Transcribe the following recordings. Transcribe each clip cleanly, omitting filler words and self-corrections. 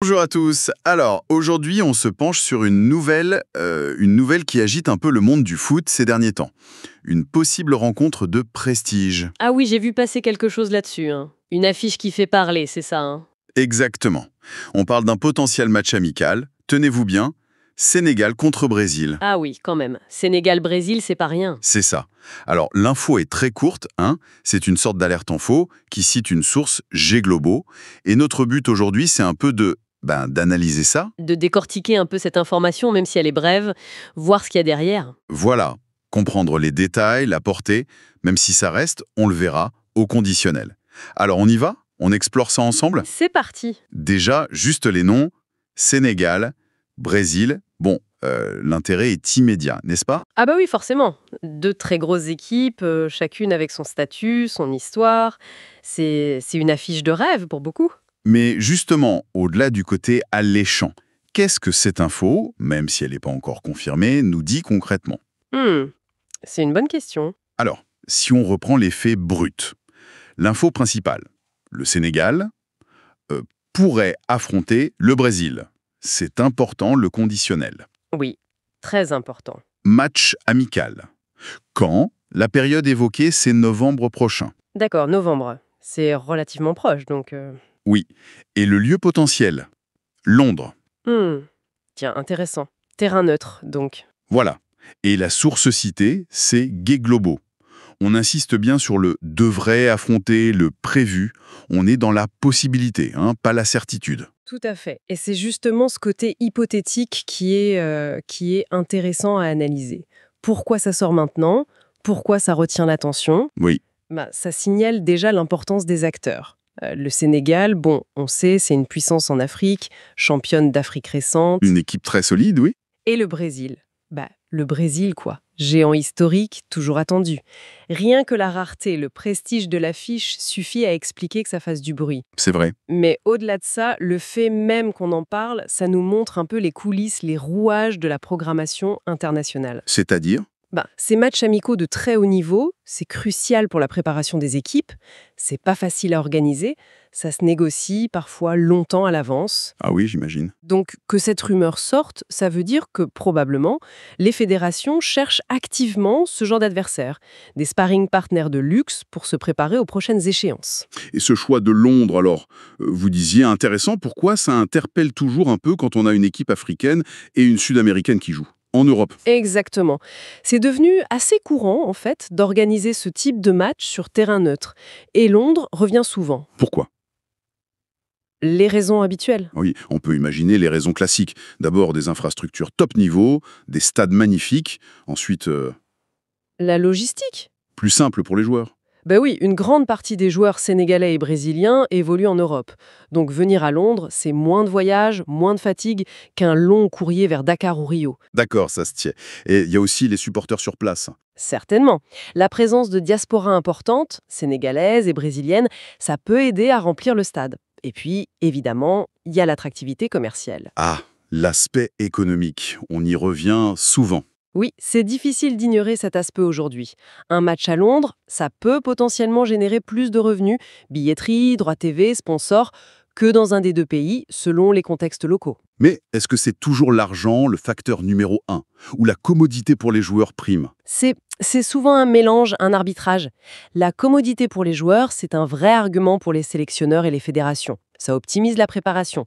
Bonjour à tous. Alors, aujourd'hui, on se penche sur une nouvelle qui agite un peu le monde du foot ces derniers temps. Une possible rencontre de prestige. Ah oui, j'ai vu passer quelque chose là-dessus, hein. Une affiche qui fait parler, c'est ça, hein. Exactement. On parle d'un potentiel match amical. Tenez-vous bien, Sénégal contre Brésil. Ah oui, quand même. Sénégal-Brésil, c'est pas rien. C'est ça. Alors, l'info est très courte, hein. C'est une sorte d'alerte info qui cite une source G-Globo. Et notre but aujourd'hui, c'est un peu d'analyser ça. De décortiquer un peu cette information, même si elle est brève, voir ce qu'il y a derrière. Voilà, comprendre les détails, la portée, même si ça reste, on le verra, au conditionnel. Alors on y va? On explore ça ensemble? C'est parti. Déjà, juste les noms, Sénégal, Brésil, bon, l'intérêt est immédiat, n'est-ce pas? Ah bah oui, forcément. Deux très grosses équipes, chacune avec son statut, son histoire. C'est une affiche de rêve pour beaucoup. Mais justement, au-delà du côté alléchant, qu'est-ce que cette info, même si elle n'est pas encore confirmée, nous dit concrètement? Hmm, c'est une bonne question. Alors, si on reprend les faits bruts, l'info principale, le Sénégal pourrait affronter le Brésil. C'est important, le conditionnel. Oui, très important. Match amical. Quand? La période évoquée, c'est novembre prochain. D'accord, novembre. C'est relativement proche, donc... Oui. Et le lieu potentiel? Londres. Tiens, intéressant. Terrain neutre, donc. Voilà. Et la source citée, c'est Gay Globo. On insiste bien sur le devrait affronter, le prévu. On est dans la possibilité, hein, pas la certitude. Tout à fait. Et c'est justement ce côté hypothétique qui est intéressant à analyser. Pourquoi ça sort maintenant? Pourquoi ça retient l'attention? Oui, Ça signale déjà l'importance des acteurs. Le Sénégal, bon, on sait, c'est une puissance en Afrique, championne d'Afrique récente. une équipe très solide, oui. Et le Brésil. Le Brésil, quoi. Géant historique, toujours attendu. Rien que la rareté, le prestige de l'affiche suffit à expliquer que ça fasse du bruit. C'est vrai. Mais au-delà de ça, le fait même qu'on en parle, ça nous montre un peu les coulisses, les rouages de la programmation internationale. C'est-à-dire? Ces matchs amicaux de très haut niveau, c'est crucial pour la préparation des équipes, c'est pas facile à organiser, ça se négocie parfois longtemps à l'avance. Ah oui, j'imagine. Donc que cette rumeur sorte, ça veut dire que probablement, les fédérations cherchent activement ce genre d'adversaires, des sparring partners de luxe pour se préparer aux prochaines échéances. Et ce choix de Londres, alors, vous disiez intéressant, pourquoi ça interpelle toujours un peu quand on a une équipe africaine et une sud-américaine qui jouent en Europe? Exactement. C'est devenu assez courant, en fait, d'organiser ce type de match sur terrain neutre. Et Londres revient souvent. Pourquoi? Les raisons habituelles. Oui, on peut imaginer les raisons classiques. D'abord, des infrastructures top niveau, des stades magnifiques, ensuite, La logistique. plus simple pour les joueurs. Oui, une grande partie des joueurs sénégalais et brésiliens évoluent en Europe. Donc venir à Londres, c'est moins de voyages, moins de fatigue qu'un long courrier vers Dakar ou Rio. D'accord, ça se tient. Et il y a aussi les supporters sur place. Certainement. La présence de diaspora importante, sénégalaise et brésilienne, ça peut aider à remplir le stade. Et puis, évidemment, il y a l'attractivité commerciale. Ah, l'aspect économique, on y revient souvent. Oui, c'est difficile d'ignorer cet aspect aujourd'hui. Un match à Londres, ça peut potentiellement générer plus de revenus, billetterie, droits TV, sponsors, que dans un des deux pays, selon les contextes locaux. Mais est-ce que c'est toujours l'argent le facteur numéro un? Ou la commodité pour les joueurs prime? C'est souvent un mélange, un arbitrage. La commodité pour les joueurs, c'est un vrai argument pour les sélectionneurs et les fédérations. Ça optimise la préparation.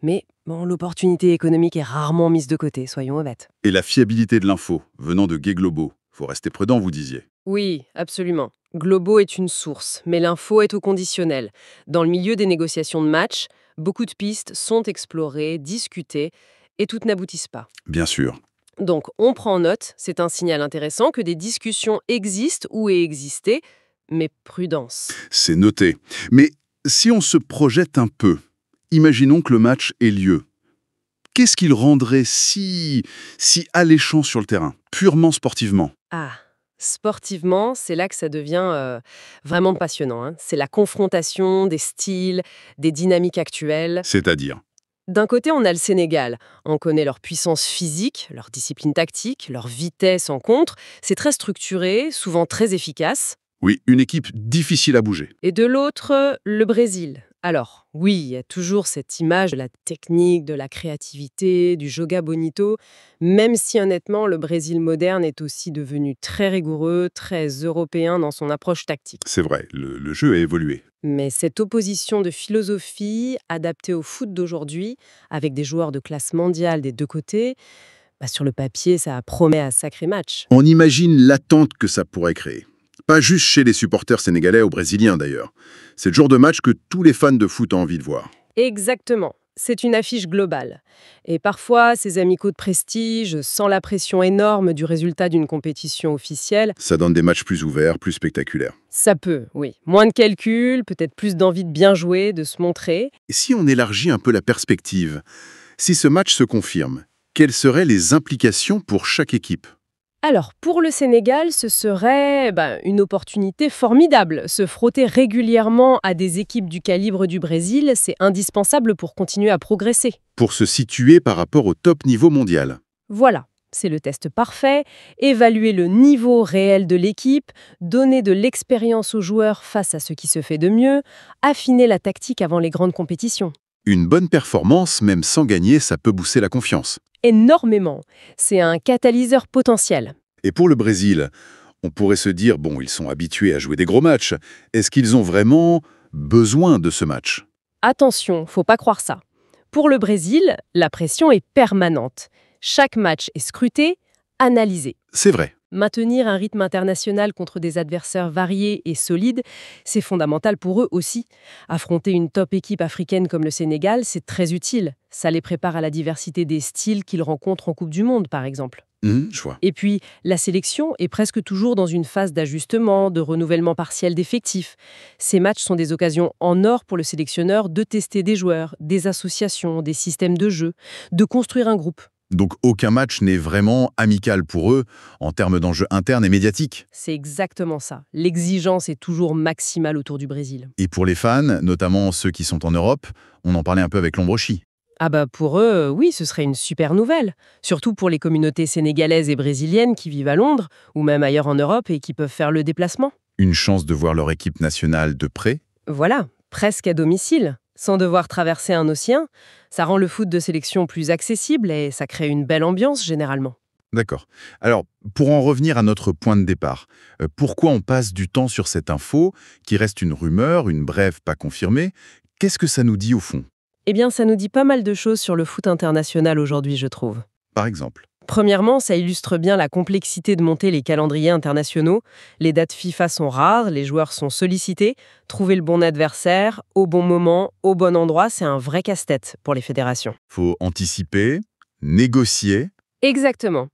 Mais l'opportunité économique est rarement mise de côté, soyons honnêtes. Et la fiabilité de l'info, venant de Gay Globo. Faut rester prudent, vous disiez. Oui, absolument. Globo est une source, mais l'info est au conditionnel. Dans le milieu des négociations de match, beaucoup de pistes sont explorées, discutées, et toutes n'aboutissent pas. Bien sûr. Donc, on prend note, c'est un signal intéressant que des discussions existent ou aient existé, mais prudence. C'est noté. Mais si on se projette un peu, imaginons que le match ait lieu. Qu'est-ce qu'il rendrait si alléchant sur le terrain, purement sportivement? Ah, sportivement, c'est là que ça devient vraiment passionnant, hein. C'est la confrontation des styles, des dynamiques actuelles. C'est-à-dire? D'un côté, on a le Sénégal. On connaît leur puissance physique, leur discipline tactique, leur vitesse en contre. C'est très structuré, souvent très efficace. Oui, une équipe difficile à bouger. Et de l'autre, le Brésil. Alors, oui, il y a toujours cette image de la technique, de la créativité, du joga bonito, même si honnêtement, le Brésil moderne est aussi devenu très rigoureux, très européen dans son approche tactique. C'est vrai, le jeu a évolué. Mais cette opposition de philosophie, adaptée au foot d'aujourd'hui, avec des joueurs de classe mondiale des deux côtés, sur le papier, ça promet un sacré match. On imagine l'attente que ça pourrait créer. Pas juste chez les supporters sénégalais ou brésiliens d'ailleurs. C'est le genre de match que tous les fans de foot ont envie de voir. Exactement. C'est une affiche globale. Et parfois, ces amicaux de prestige, sans la pression énorme du résultat d'une compétition officielle, Ça donne des matchs plus ouverts, plus spectaculaires. ça peut, oui. Moins de calculs, peut-être plus d'envie de bien jouer, de se montrer. Et si on élargit un peu la perspective, si ce match se confirme, quelles seraient les implications pour chaque équipe? Alors, pour le Sénégal, ce serait une opportunité formidable. Se frotter régulièrement à des équipes du calibre du Brésil, c'est indispensable pour continuer à progresser. Pour se situer par rapport au top niveau mondial. Voilà, c'est le test parfait. Évaluer le niveau réel de l'équipe, donner de l'expérience aux joueurs face à ce qui se fait de mieux, affiner la tactique avant les grandes compétitions. Une bonne performance, même sans gagner, ça peut booster la confiance. Énormément. C'est un catalyseur potentiel. Et pour le Brésil, on pourrait se dire, bon, ils sont habitués à jouer des gros matchs. Est-ce qu'ils ont vraiment besoin de ce match? Attention, faut pas croire ça. Pour le Brésil, la pression est permanente. Chaque match est scruté, analysé. C'est vrai. Maintenir un rythme international contre des adversaires variés et solides, c'est fondamental pour eux aussi. Affronter une top équipe africaine comme le Sénégal, c'est très utile. Ça les prépare à la diversité des styles qu'ils rencontrent en Coupe du Monde, par exemple. Je vois. Et puis, la sélection est presque toujours dans une phase d'ajustement, de renouvellement partiel d'effectifs. Ces matchs sont des occasions en or pour le sélectionneur de tester des joueurs, des associations, des systèmes de jeu, de construire un groupe. Donc aucun match n'est vraiment amical pour eux en termes d'enjeux internes et médiatiques. C'est exactement ça. L'exigence est toujours maximale autour du Brésil. Et pour les fans, notamment ceux qui sont en Europe, on en parlait un peu avec l'Ombrochi. Pour eux, oui, ce serait une super nouvelle. Surtout pour les communautés sénégalaises et brésiliennes qui vivent à Londres, ou même ailleurs en Europe et qui peuvent faire le déplacement. Une chance de voir leur équipe nationale de près. Voilà, presque à domicile, sans devoir traverser un océan. Ça rend le foot de sélection plus accessible et ça crée une belle ambiance généralement. D'accord. Alors, pour en revenir à notre point de départ, pourquoi on passe du temps sur cette info, qui reste une rumeur, une brève pas confirmée? Qu'est-ce que ça nous dit au fond? Eh bien, ça nous dit pas mal de choses sur le foot international aujourd'hui, je trouve. Par exemple. Premièrement, ça illustre bien la complexité de monter les calendriers internationaux. Les dates FIFA sont rares, les joueurs sont sollicités. Trouver le bon adversaire, au bon moment, au bon endroit, c'est un vrai casse-tête pour les fédérations. Faut anticiper, négocier. Exactement.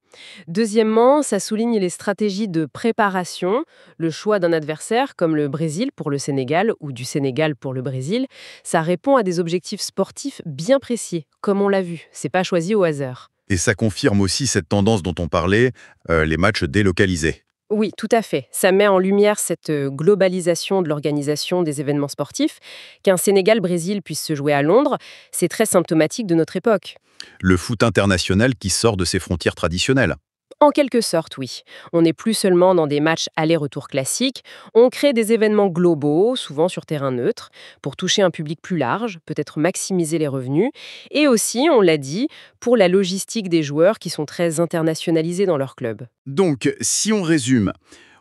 Deuxièmement, ça souligne les stratégies de préparation, le choix d'un adversaire comme le Brésil pour le Sénégal ou du Sénégal pour le Brésil. Ça répond à des objectifs sportifs bien précis, comme on l'a vu, c'est pas choisi au hasard. Et ça confirme aussi cette tendance dont on parlait, les matchs délocalisés. Oui, tout à fait. Ça met en lumière cette globalisation de l'organisation des événements sportifs. Qu'un Sénégal-Brésil puisse se jouer à Londres, c'est très symptomatique de notre époque. Le foot international qui sort de ses frontières traditionnelles. En quelque sorte, oui. On n'est plus seulement dans des matchs aller-retour classiques, on crée des événements globaux, souvent sur terrain neutre, pour toucher un public plus large, peut-être maximiser les revenus, et aussi, on l'a dit, pour la logistique des joueurs qui sont très internationalisés dans leur club. Donc, si on résume,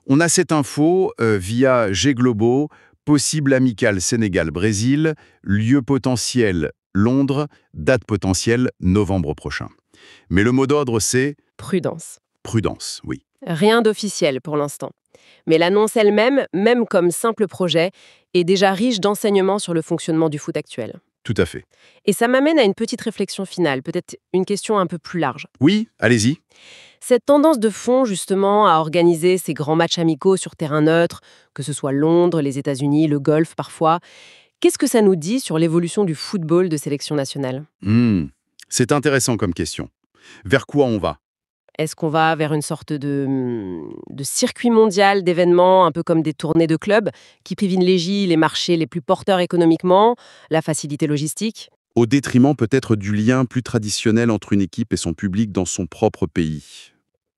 on a cette info via G-Globo, possible amical Sénégal-Brésil, lieu potentiel Londres, date potentielle novembre prochain. Mais le mot d'ordre, c'est Prudence. prudence, oui. Rien d'officiel pour l'instant. Mais l'annonce elle-même, même comme simple projet, est déjà riche d'enseignements sur le fonctionnement du foot actuel. Tout à fait. Et ça m'amène à une petite réflexion finale, peut-être une question un peu plus large. Oui, allez-y. Cette tendance de fond, justement, à organiser ces grands matchs amicaux sur terrain neutre, que ce soit Londres, les États-Unis, le golf parfois, qu'est-ce que ça nous dit sur l'évolution du football de sélection nationale ? C'est intéressant comme question. Vers quoi on va? Est-ce qu'on va vers une sorte de circuit mondial d'événements, un peu comme des tournées de clubs, qui privilégient les marchés les plus porteurs économiquement, la facilité logistique ? Au détriment peut-être du lien plus traditionnel entre une équipe et son public dans son propre pays.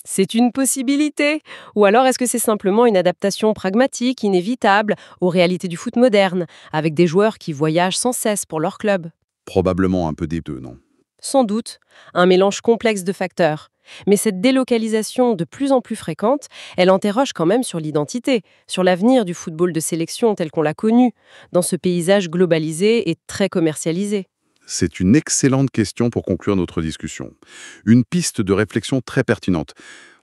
C'est une possibilité. Ou alors est-ce que c'est simplement une adaptation pragmatique, inévitable, aux réalités du foot moderne, avec des joueurs qui voyagent sans cesse pour leur club? Probablement un peu des deux, non? Sans doute, un mélange complexe de facteurs. Mais cette délocalisation de plus en plus fréquente, elle interroge quand même sur l'identité, sur l'avenir du football de sélection tel qu'on l'a connu, dans ce paysage globalisé et très commercialisé. C'est une excellente question pour conclure notre discussion. Une piste de réflexion très pertinente.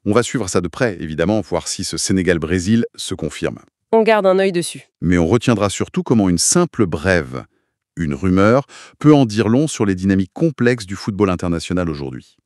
On va suivre ça de près, évidemment, voir si ce Sénégal-Brésil se confirme. On garde un œil dessus. Mais on retiendra surtout comment une simple brève, une rumeur, peut en dire long sur les dynamiques complexes du football international aujourd'hui.